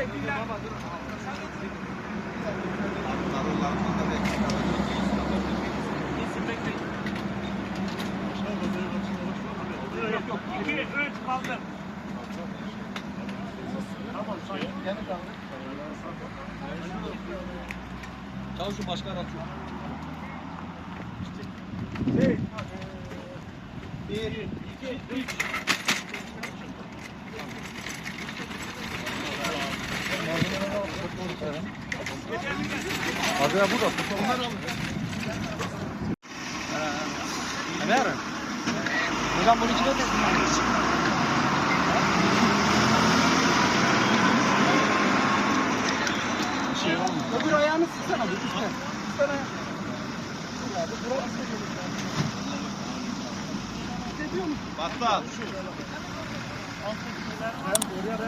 Yok, 2, 3 kaldı. Tamam, sayın. Gene kaldı. Çavuşum başka araç yok. 1, 2, 3. Hadi ya burada. Bunlar alın. Ne ara? Hocam bunun içine de Öbür ayağını sıksana bu üstte. Üstten ayağını. Hissediyor musun? Battal. Ben oraya